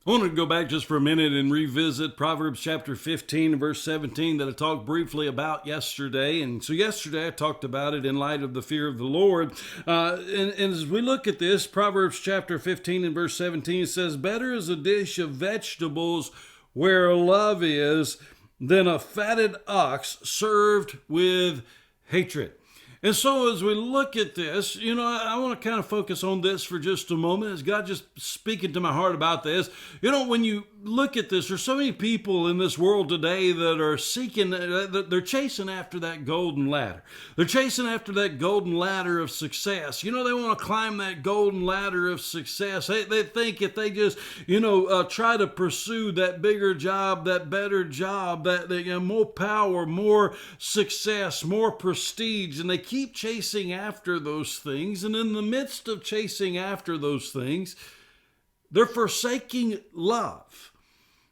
I wanted to go back just for a minute and revisit Proverbs chapter 15 and verse 17 that I talked briefly about yesterday. And so yesterday I talked about it in light of the fear of the Lord. And as we look at this, Proverbs chapter 15 and verse 17 says, "Better is a dish of vegetables where love is than a fatted ox served with hatred." And so as we look at this, I want to kind of focus on this for just a moment as God just speaking to my heart about this. When you look at this, there's so many people in this world today that are seeking, they're chasing after that golden ladder. They're chasing after that golden ladder of success. They want to climb that golden ladder of success. They think if they just, try to pursue that bigger job, that better job, that more power, more success, more prestige, and they keep chasing after those things. And in the midst of chasing after those things, they're forsaking love.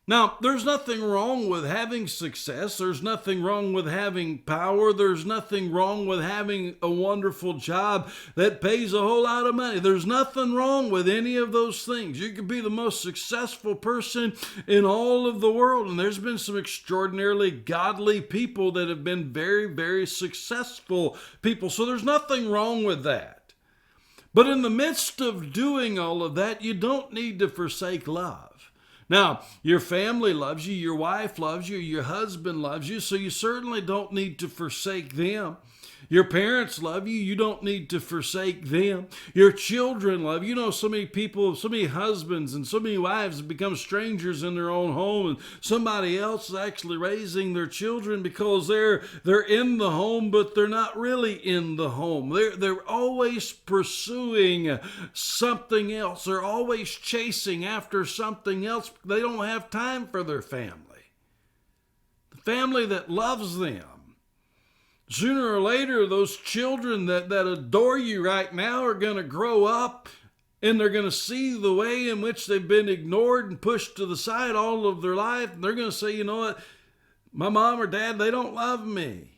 Now, there's nothing wrong with having success. There's nothing wrong with having power. There's nothing wrong with having a wonderful job that pays a whole lot of money. There's nothing wrong with any of those things. You could be the most successful person in all of the world. And there's been some extraordinarily godly people that have been very, very successful people. So there's nothing wrong with that. But in the midst of doing all of that, you don't need to forsake love. Now, your family loves you, your wife loves you, your husband loves you, so you certainly don't need to forsake them. Your parents love you, you don't need to forsake them. Your children love you. So many people, so many husbands and so many wives have become strangers in their own home, and somebody else is actually raising their children because they're in the home, but they're not really in the home. They're always pursuing something else. They're always chasing after something else. They don't have time for their family. The family that loves them. Sooner or later, those children that adore you right now are going to grow up and they're going to see the way in which they've been ignored and pushed to the side all of their life. And they're going to say, you know what, my mom or dad, they don't love me.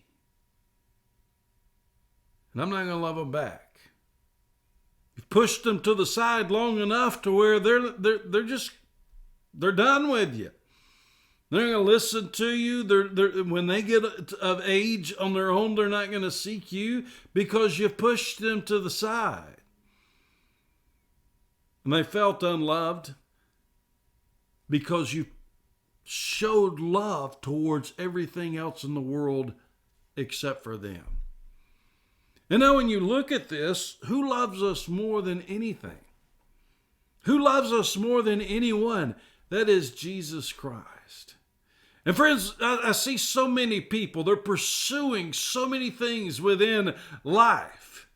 And I'm not going to love them back. You've pushed them to the side long enough to where they're done with you. They're going to listen to you. When they get of age on their own, they're not going to seek you because you pushed them to the side. And they felt unloved because you showed love towards everything else in the world except for them. And now when you look at this, who loves us more than anything? Who loves us more than anyone? That is Jesus Christ. And friends, I see so many people, they're pursuing so many things within life.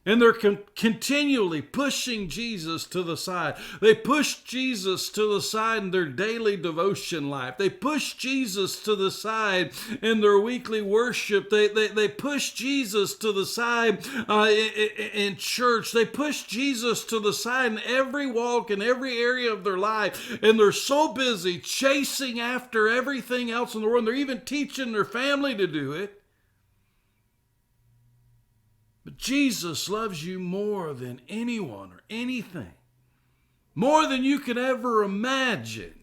And they're continually pushing Jesus to the side. They push Jesus to the side in their daily devotion life. They push Jesus to the side in their weekly worship. They push Jesus to the side in church. They push Jesus to the side in every walk, in every area of their life. And they're so busy chasing after everything else in the world. They're even teaching their family to do it. But Jesus loves you more than anyone or anything. More than you could ever imagine.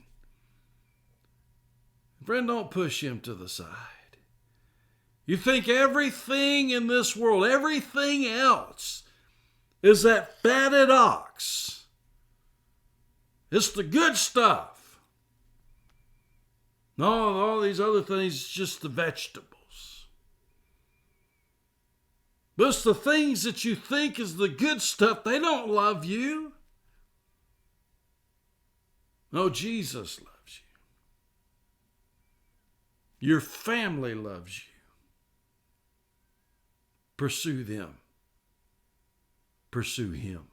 Friend, don't push him to the side. You think everything in this world, everything else, is that fatted ox. It's the good stuff. No, all these other things, just the vegetables. But it's the things that you think is the good stuff. They don't love you. No, Jesus loves you. Your family loves you. Pursue them. Pursue him.